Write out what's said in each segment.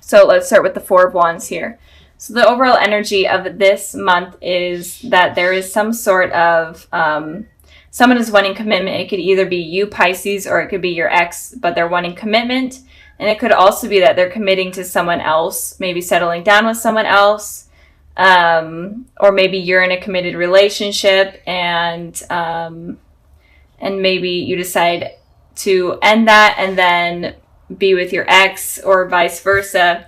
So let's start with the Four of Wands here. So the overall energy of this month is that there is some sort of, someone is wanting commitment. It could either be you, Pisces, or it could be your ex, but they're wanting commitment. And it could also be that they're committing to someone else, maybe settling down with someone else, or maybe you're in a committed relationship and maybe you decide to end that and then be with your ex or vice versa.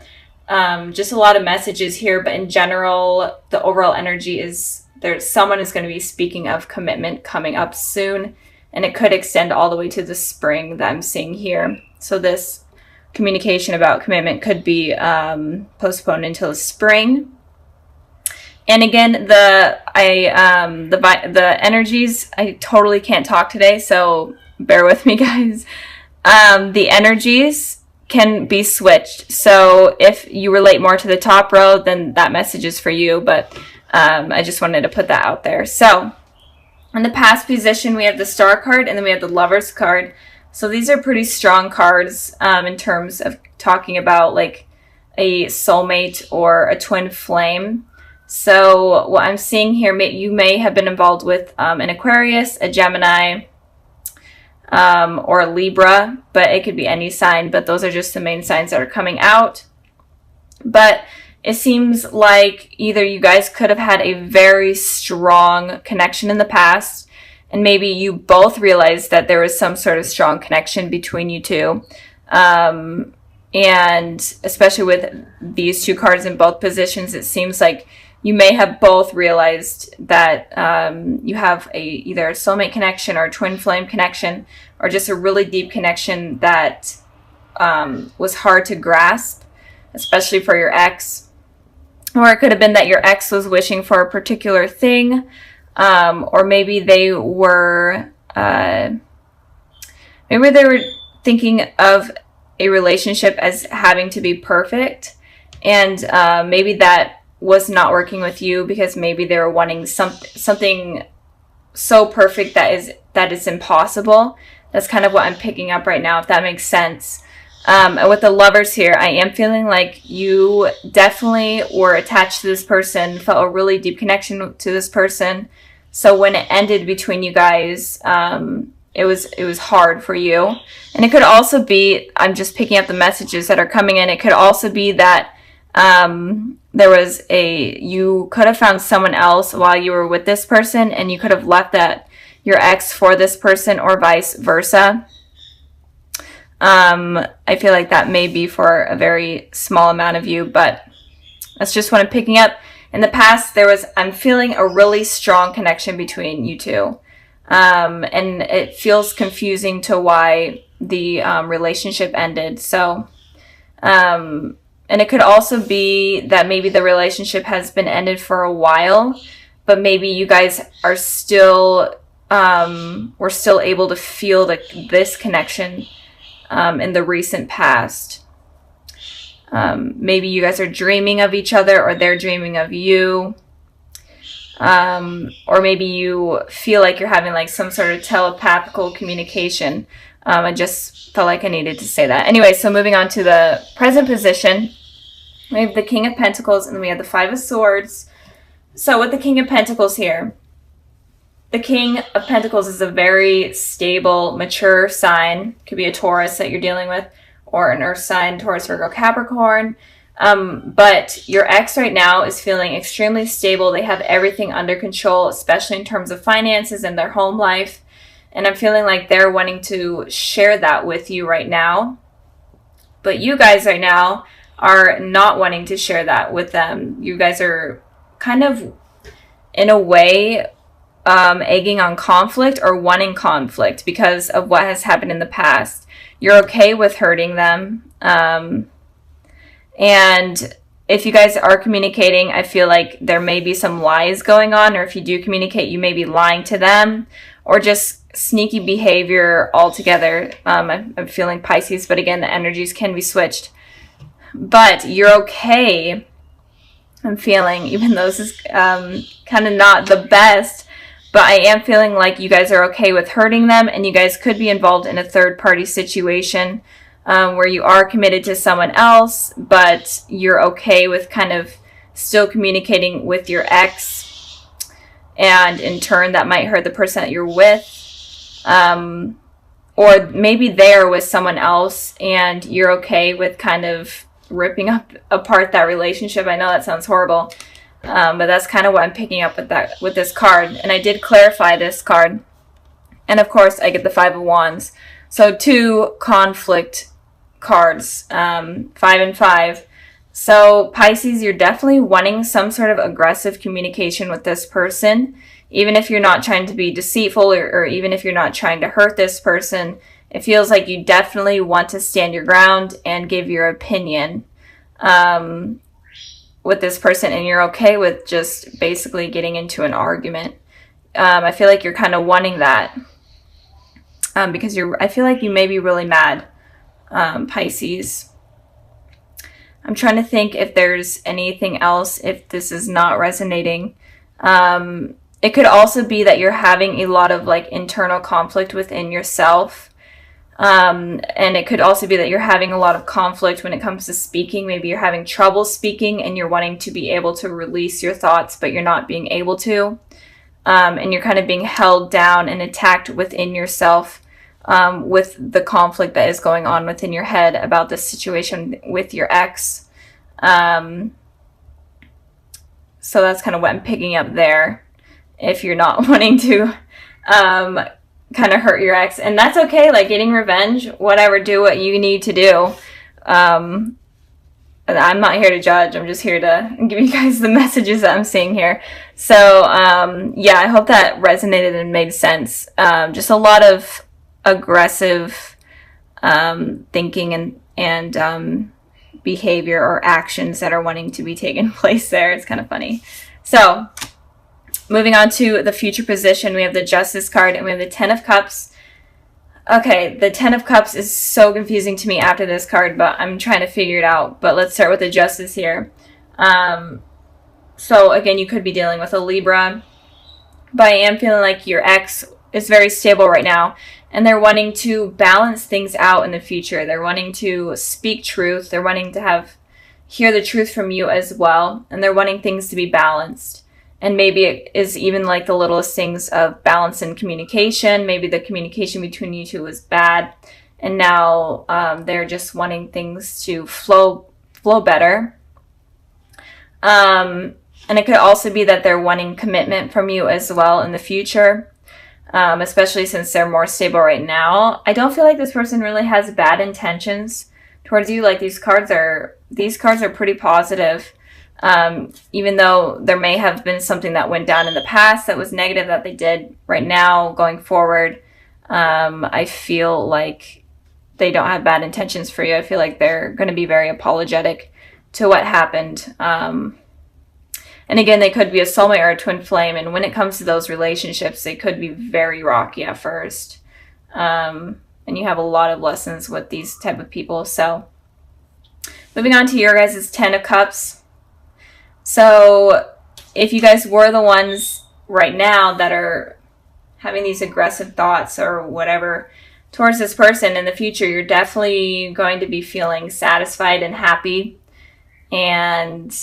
Just a lot of messages here, but in general, the overall energy is someone is going to be speaking of commitment coming up soon, and it could extend all the way to the spring that I'm seeing here. So this communication about commitment could be postponed until spring. And again, the energies, I totally can't talk today, so bear with me, guys. The energies can be switched. So if you relate more to the top row, then that message is for you. But I just wanted to put that out there. So in the past position, we have the Star card and then we have the Lovers card. So these are pretty strong cards in terms of talking about like a soulmate or a twin flame. So what I'm seeing here, you may have been involved with an Aquarius, a Gemini, or a Libra, but it could be any sign, but those are just the main signs that are coming out. But it seems like either you guys could have had a very strong connection in the past, and maybe you both realized that there was some sort of strong connection between you two. And especially with these two cards in both positions, it seems like you may have both realized that you have either a soulmate connection or a twin flame connection, or just a really deep connection that was hard to grasp, especially for your ex. Or it could have been that your ex was wishing for a particular thing, or maybe they were thinking of a relationship as having to be perfect, and maybe that was not working with you because maybe they were wanting something so perfect that is impossible. That's kind of what I'm picking up right now, if that makes sense. And with the Lovers here, I am feeling like you definitely were attached to this person, felt a really deep connection to this person. So when it ended between you guys, it was hard for you. And it could also be, I'm just picking up the messages that are coming in, it could also be that you could have found someone else while you were with this person, and you could have left your ex for this person, or vice versa. I feel like that may be for a very small amount of you, but that's just what I'm picking up. In the past, I'm feeling a really strong connection between you two. And it feels confusing to why the relationship ended. So, and it could also be that maybe the relationship has been ended for a while, but maybe you guys are still, were still able to feel this connection in the recent past. Maybe you guys are dreaming of each other, or they're dreaming of you. Or maybe you feel like you're having like some sort of telepathical communication. I just felt like I needed to say that. Anyway, so moving on to the present position, we have the King of Pentacles and then we have the Five of Swords. So with the King of Pentacles here, the King of Pentacles is a very stable, mature sign. Could be a Taurus that you're dealing with, or an Earth sign, Taurus, Virgo, Capricorn. But your ex right now is feeling extremely stable. They have everything under control, especially in terms of finances and their home life. And I'm feeling like they're wanting to share that with you right now. But you guys right now are not wanting to share that with them. You guys are kind of, in a way, egging on conflict or wanting conflict because of what has happened in the past. You're okay with hurting them. And if you guys are communicating, I feel like there may be some lies going on, or if you do communicate, you may be lying to them, or just sneaky behavior altogether. I'm feeling Pisces, but again, the energies can be switched. But you're okay, I'm feeling, even though this is kind of not the best, but I am feeling like you guys are okay with hurting them, and you guys could be involved in a third-party situation. where you are committed to someone else, but you're okay with kind of still communicating with your ex, and in turn that might hurt the person that you're with. Or maybe they are with someone else and you're okay with kind of ripping apart that relationship. I know that sounds horrible, but that's kind of what I'm picking up with this card. And I did clarify this card. And of course, I get the Five of Wands. So 2 conflict cards, 5 and 5. So Pisces, you're definitely wanting some sort of aggressive communication with this person. Even if you're not trying to be deceitful, or even if you're not trying to hurt this person, it feels like you definitely want to stand your ground and give your opinion with this person, and you're okay with just basically getting into an argument. I feel like you're kind of wanting that because I feel like you may be really mad, Pisces. I'm trying to think if there's anything else, if this is not resonating. It could also be that you're having a lot of like internal conflict within yourself. And it could also be that you're having a lot of conflict when it comes to speaking. Maybe you're having trouble speaking and you're wanting to be able to release your thoughts, but you're not being able to. And you're kind of being held down and attacked within yourself with the conflict that is going on within your head about this situation with your ex. So that's kind of what I'm picking up there. If you're not wanting to kind of hurt your ex, and that's okay, like getting revenge, whatever, do what you need to do. I'm not here to judge, I'm just here to give you guys the messages that I'm seeing here. So yeah, I hope that resonated and made sense. Just a lot of aggressive thinking and behavior or actions that are wanting to be taken place there. It's kind of funny. So moving on to the future position, we have the Justice card and we have the Ten of Cups. Okay, the Ten of Cups is so confusing to me after this card, but I'm trying to figure it out. But let's start with the Justice here. So again, you could be dealing with a Libra, but I am feeling like your ex is very stable right now, and they're wanting to balance things out in the future. They're wanting to speak truth. They're wanting to hear the truth from you as well, and they're wanting things to be balanced. And maybe it is even like the littlest things of balance in communication. Maybe the communication between you two was bad, and now they're just wanting things to flow better. And it could also be that they're wanting commitment from you as well in the future, especially since they're more stable right now. I don't feel like this person really has bad intentions towards you. Like these cards are pretty positive. Even though there may have been something that went down in the past that was negative that they did, right now going forward, I feel like they don't have bad intentions for you. I feel like they're going to be very apologetic to what happened. And again, they could be a soulmate or a twin flame, and when it comes to those relationships, they could be very rocky at first. And you have a lot of lessons with these type of people. So moving on to your guys' Ten of Cups. So if you guys were the ones right now that are having these aggressive thoughts or whatever towards this person, in the future, you're definitely going to be feeling satisfied and happy and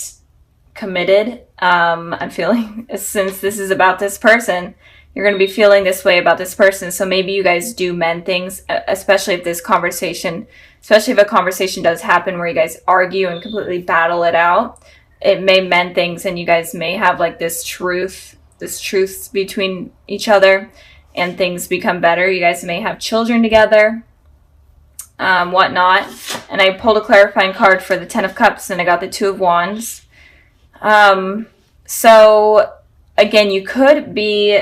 committed. I'm feeling, since this is about this person, you're going to be feeling this way about this person. So maybe you guys do mend things, especially if a conversation does happen where you guys argue and completely battle it out. It may mend things, and you guys may have like this truth between each other, and things become better. You guys may have children together, whatnot. And I pulled a clarifying card for the Ten of Cups, and I got the Two of Wands. So again, you could be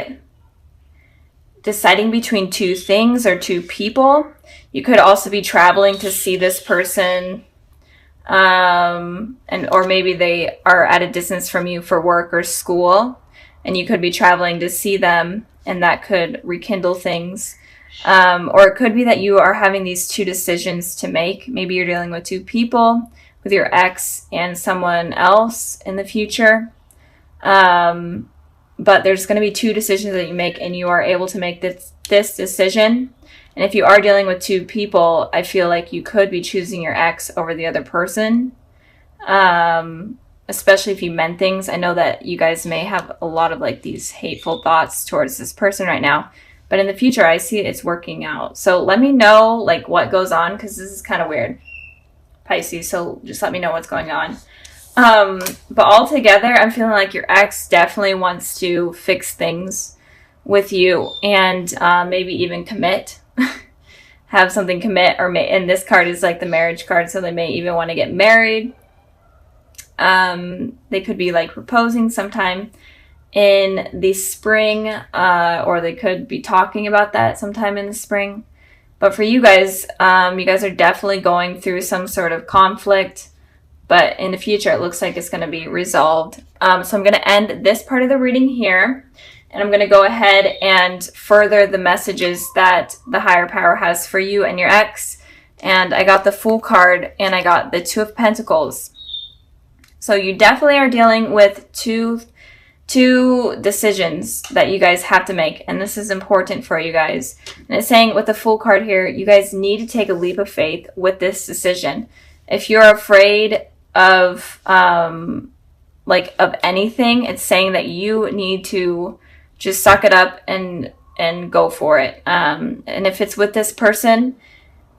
deciding between two things or two people. You could also be traveling to see this person, or maybe they are at a distance from you for work or school, and you could be traveling to see them, and that could rekindle things. Or it could be that you are having these two decisions to make. Maybe you're dealing with two people, with your ex and someone else in the future. But there's going to be two decisions that you make, and you are able to make this decision. And if you are dealing with two people, I feel like you could be choosing your ex over the other person. Especially if you meant things. I know that you guys may have a lot of like these hateful thoughts towards this person right now, but in the future, I see it's working out. So let me know like what goes on, because this is kind of weird, Pisces. So just let me know what's going on. But altogether, I'm feeling like your ex definitely wants to fix things with you, and maybe even commit. Have something commit, or and this card is like the marriage card, so they may even want to get married. They could be like proposing sometime in the spring, or they could be talking about that sometime in the spring. But for you guys are definitely going through some sort of conflict, but in the future it looks like it's going to be resolved. So I'm going to end this part of the reading here, and I'm going to go ahead and further the messages that the higher power has for you and your ex. And I got the Fool card, and I got the Two of Pentacles. So you definitely are dealing with two decisions that you guys have to make. And this is important for you guys. And it's saying with the Fool card here, you guys need to take a leap of faith with this decision. If you're afraid of anything, it's saying that you need to just suck it up and go for it. And if it's with this person,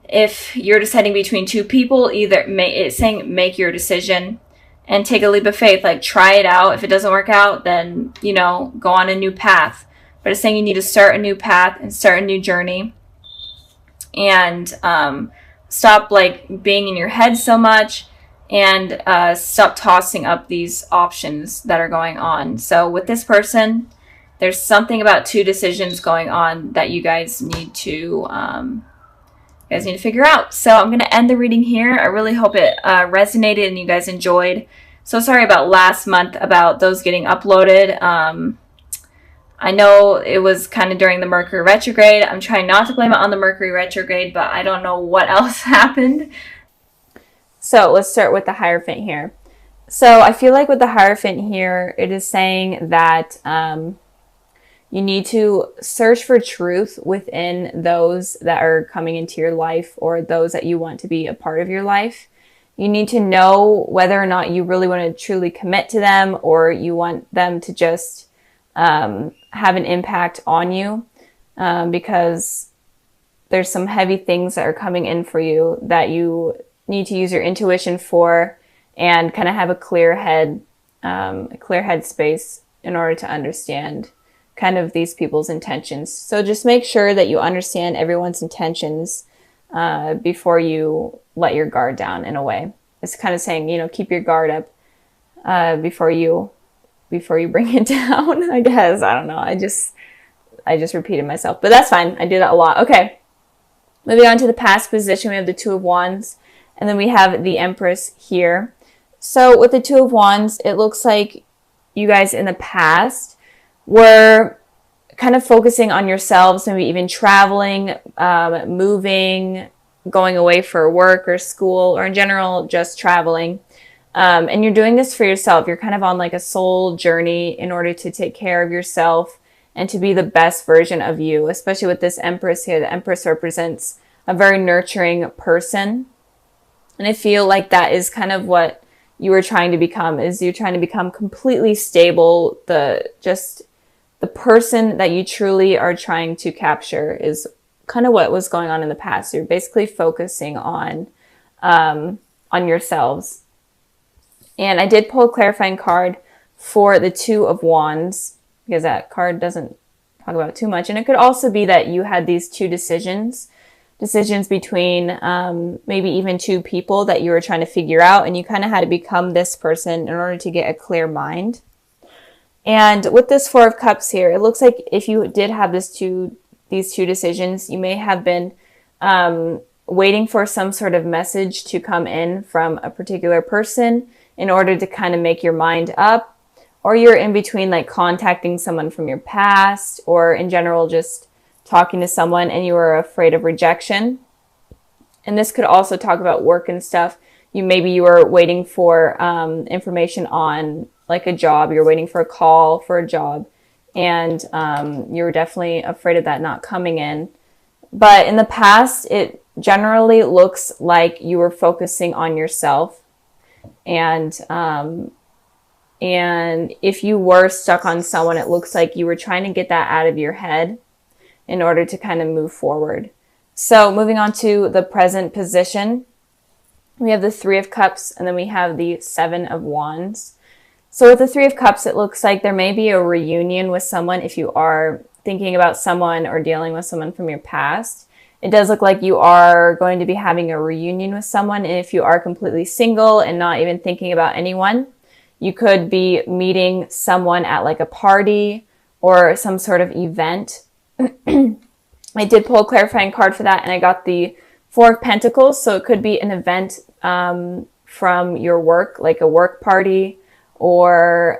if you're deciding between two people, it's saying make your decision and take a leap of faith. Like, try it out. If it doesn't work out, then, go on a new path. But it's saying you need to start a new path and start a new journey. And stop, being in your head so much. And stop tossing up these options that are going on. So with this person, there's something about two decisions going on that you guys need to figure out. So I'm going to end the reading here. I really hope it resonated and you guys enjoyed. So sorry about last month about those getting uploaded. I know it was kind of during the Mercury retrograde. I'm trying not to blame it on the Mercury retrograde, but I don't know what else happened. So let's start with the Hierophant here. So I feel like with the Hierophant here, it is saying that you need to search for truth within those that are coming into your life, or those that you want to be a part of your life. You need to know whether or not you really want to truly commit to them, or you want them to just have an impact on you, because there's some heavy things that are coming in for you that you need to use your intuition for, and kind of have a clear head space in order to understand kind of these people's intentions. So just make sure that you understand everyone's intentions before you let your guard down, in a way. It's kind of saying, keep your guard up before you bring it down, I guess. I don't know. I just repeated myself, but that's fine. I do that a lot. Okay. Moving on to the past position, we have the Two of Wands, and then we have the Empress here. So with the Two of Wands, it looks like you guys in the past were kind of focusing on yourselves, maybe even traveling, moving, going away for work or school, or in general, just traveling. And you're doing this for yourself. You're kind of on like a soul journey in order to take care of yourself and to be the best version of you, especially with this Empress here. The Empress represents a very nurturing person. And I feel like that is kind of what you were trying to become, is you're trying to become completely stable. The person that you truly are trying to capture is kind of what was going on in the past. You're basically focusing on yourselves. And I did pull a clarifying card for the Two of Wands, because that card doesn't talk about too much. And it could also be that you had these two decisions between maybe even two people that you were trying to figure out, and you kind of had to become this person in order to get a clear mind. And with this Four of Cups here, it looks like if you did have these two decisions, you may have been waiting for some sort of message to come in from a particular person in order to kind of make your mind up, or you're in between like contacting someone from your past, or in general just talking to someone and you were afraid of rejection. And this could also talk about work and stuff. Maybe you were waiting for information on like a job. You're waiting for a call for a job, and you were definitely afraid of that not coming in. But in the past, it generally looks like you were focusing on yourself. And if you were stuck on someone, it looks like you were trying to get that out of your head in order to kind of move forward. So moving on to the present position, we have the Three of Cups, and then we have the Seven of Wands. So with the Three of Cups, it looks like there may be a reunion with someone if you are thinking about someone or dealing with someone from your past. It does look like you are going to be having a reunion with someone. And if you are completely single and not even thinking about anyone, you could be meeting someone at like a party or some sort of event. I did pull a clarifying card for that, and I got the Four of Pentacles. So it could be an event from your work, like a work party, or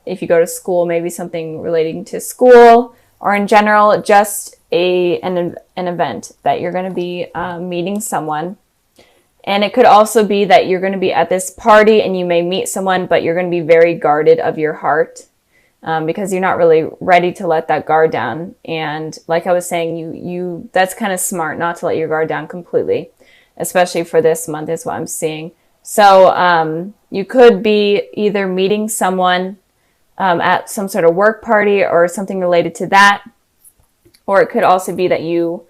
if you go to school, maybe something relating to school, or in general, just an event that you're going to be meeting someone. And it could also be that you're going to be at this party and you may meet someone, but you're going to be very guarded of your heart because you're not really ready to let that guard down. And like I was saying, you that's kind of smart not to let your guard down completely, especially for this month is what I'm seeing. So you could be either meeting someone at some sort of work party or something related to that, or it could also be that you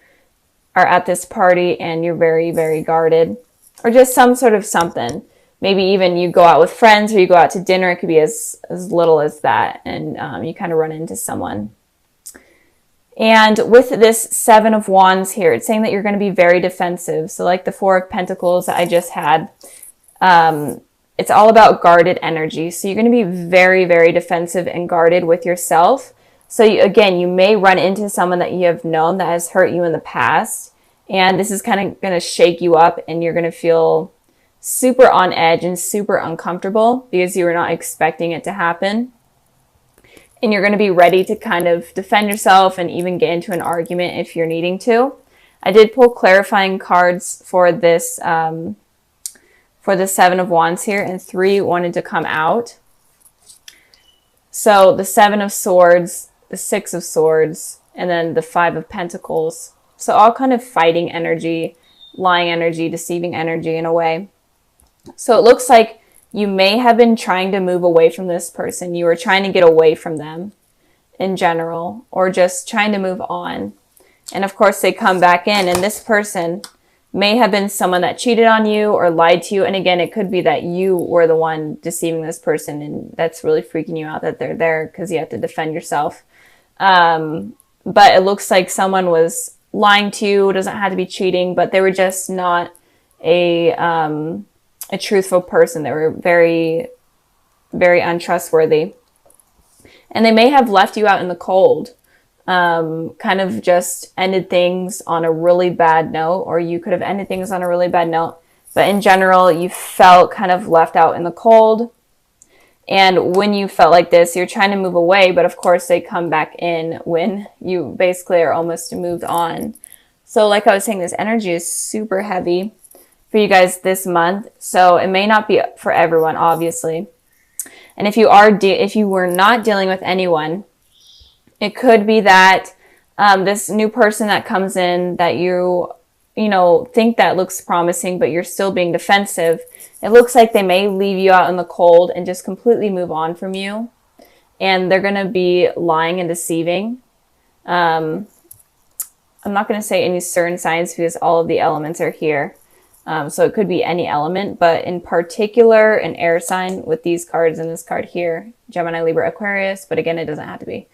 are at this party and you're very, very guarded, or just some sort of something. Maybe even you go out with friends or you go out to dinner. It could be as little as that, and you kind of run into someone. And with this Seven of Wands here, it's saying that you're going to be very defensive. So like the Four of Pentacles that I just had, it's all about guarded energy. So you're going to be very, very defensive and guarded with yourself. So again, you may run into someone that you have known that has hurt you in the past. And this is kind of going to shake you up, and you're going to feel super on edge and super uncomfortable because you were not expecting it to happen. And you're going to be ready to kind of defend yourself and even get into an argument if you're needing to. I did pull clarifying cards for this, for the Seven of Wands here, and 3 wanted to come out. So the Seven of Swords, the Six of Swords, and then the Five of Pentacles. So all kind of fighting energy, lying energy, deceiving energy in a way. So it looks like you may have been trying to move away from this person. You were trying to get away from them in general, or just trying to move on. And of course they come back in, and this person may have been someone that cheated on you or lied to you. And again, it could be that you were the one deceiving this person, and that's really freaking you out that they're there because you have to defend yourself. But it looks like someone was lying to you. It doesn't have to be cheating, but they were just not a truthful person. They were very, very untrustworthy. And they may have left you out in the cold, kind of just ended things on a really bad note, or you could have ended things on a really bad note. But in general, you felt kind of left out in the cold. And when you felt like this, you're trying to move away, but of course they come back in when you basically are almost moved on. So like I was saying, this energy is super heavy for you guys this month. So it may not be for everyone, obviously. And if you were not dealing with anyone, it could be that this new person that comes in that you think that looks promising, but you're still being defensive. It looks like they may leave you out in the cold and just completely move on from you. And they're going to be lying and deceiving. I'm not going to say any certain signs because all of the elements are here. So it could be any element, but in particular, an air sign with these cards and this card here, Gemini, Libra, Aquarius. But again, it doesn't have to be.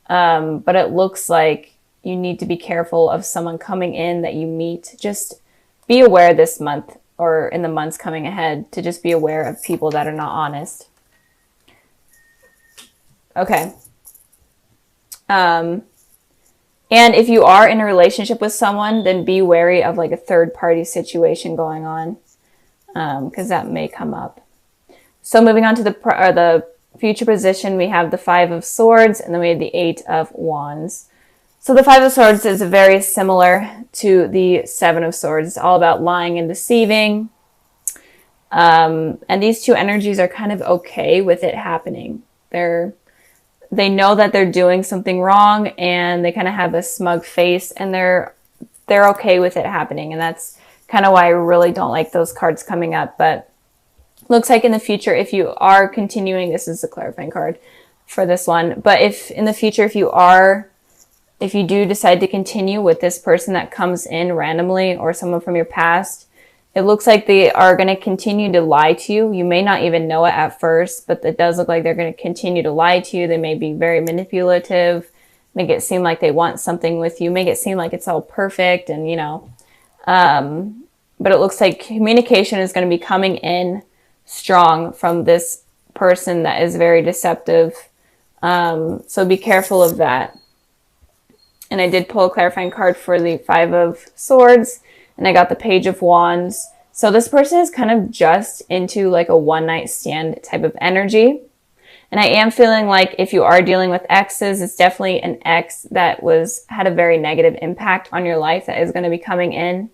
But it looks like you need to be careful of someone coming in that you meet. Just be aware this month or in the months coming ahead to just be aware of people that are not honest. Okay. And if you are in a relationship with someone, then be wary of like a third party situation going on, because that may come up. So moving on to the future position, we have the Five of Swords, and then we have the Eight of Wands. So the Five of Swords is very similar to the Seven of Swords. It's all about lying and deceiving. And these two energies are kind of okay with it happening. They know that they're doing something wrong, and they kind of have a smug face, and they're they're okay with it happening. And that's kind of why I really don't like those cards coming up. But looks like in the future, if you are continuing, this is the clarifying card for this one. But if in the future, if you do decide to continue with this person that comes in randomly or someone from your past, it looks like they are going to continue to lie to you. You may not even know it at first, but it does look like they're going to continue to lie to you. They may be very manipulative, make it seem like they want something with you, make it seem like it's all perfect, and but it looks like communication is going to be coming in strong from this person that is very deceptive. So be careful of that. And I did pull a clarifying card for the Five of Swords, and I got the Page of Wands. So this person is kind of just into like a one-night stand type of energy. And I am feeling like if you are dealing with exes, it's definitely an ex that had a very negative impact on your life that is going to be coming in.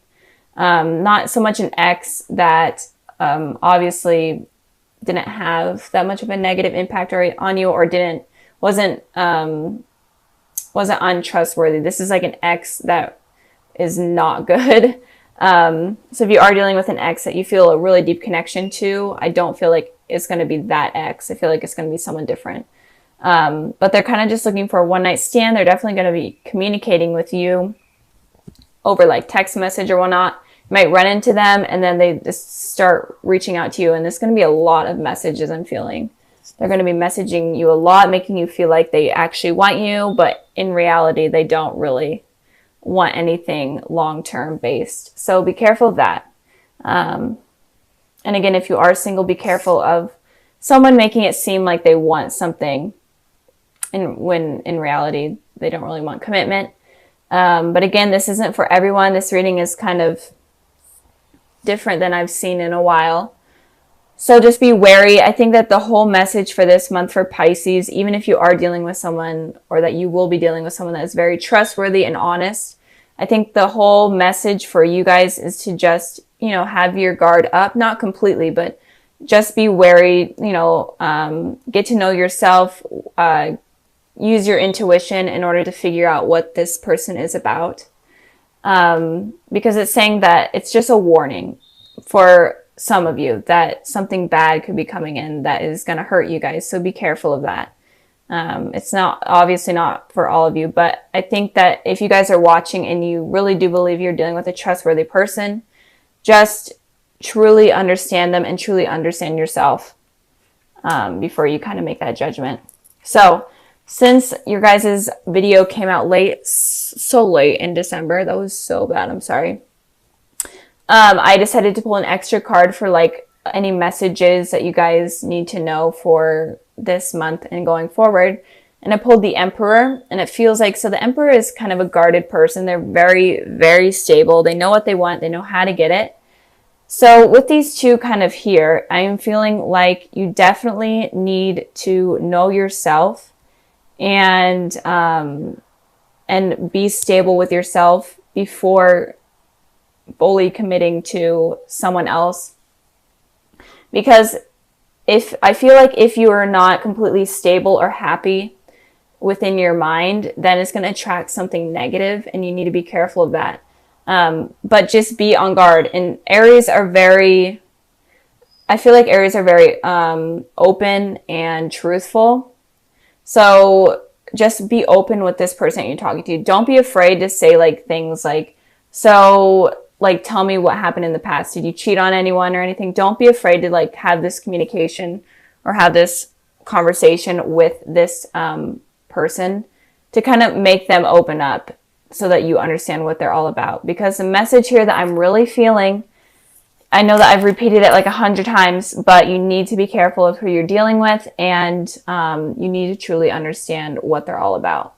Not so much an ex that obviously didn't have that much of a negative impact on you, or wasn't untrustworthy. This is like an ex that is not good. So if you are dealing with an ex that you feel a really deep connection to, I don't feel like it's going to be that ex. I feel like it's going to be someone different. But they're kind of just looking for a one-night stand. They're definitely going to be communicating with you over like text message or whatnot. You might run into them and then they just start reaching out to you. And there's going to be a lot of messages I'm feeling. They're going to be messaging you a lot, making you feel like they actually want you, but in reality, they don't really want anything long-term based. So be careful of that. And again, if you are single, be careful of someone making it seem like they want something, when in reality, they don't really want commitment. But again, this isn't for everyone. This reading is kind of different than I've seen in a while. So just be wary. I think that the whole message for this month for Pisces, even if you are dealing with someone, or that you will be dealing with someone that is very trustworthy and honest, I think the whole message for you guys is to just, have your guard up, not completely, but just be wary, get to know yourself, use your intuition in order to figure out what this person is about. Because it's saying that it's just a warning for some of you that something bad could be coming in that is going to hurt you guys. So be careful of that. It's obviously not for all of you, but I think that if you guys are watching and you really do believe you're dealing with a trustworthy person, just truly understand them and truly understand yourself before you kind of make that judgment. So since your guys' video came out late, so late in December, that was so bad, I'm sorry. I decided to pull an extra card for like any messages that you guys need to know for this month and going forward. And I pulled the Emperor, and it feels like, so the Emperor is kind of a guarded person. They're very, very stable. They know what they want. They know how to get it. So with these two kind of here, I am feeling like you definitely need to know yourself and be stable with yourself before fully committing to someone else. Because I feel like if you are not completely stable or happy within your mind, then it's going to attract something negative, and you need to be careful of that. But just be on guard. And Aries are very, I feel like Aries are very open and truthful. So just be open with this person that you're talking to. Don't be afraid to say like things like, so like, tell me what happened in the past. Did you cheat on anyone or anything? Don't be afraid to like have this communication or have this conversation with this person to kind of make them open up so that you understand what they're all about. Because the message here that I'm really feeling, I know that I've repeated it like 100 times, but you need to be careful of who you're dealing with, and you need to truly understand what they're all about.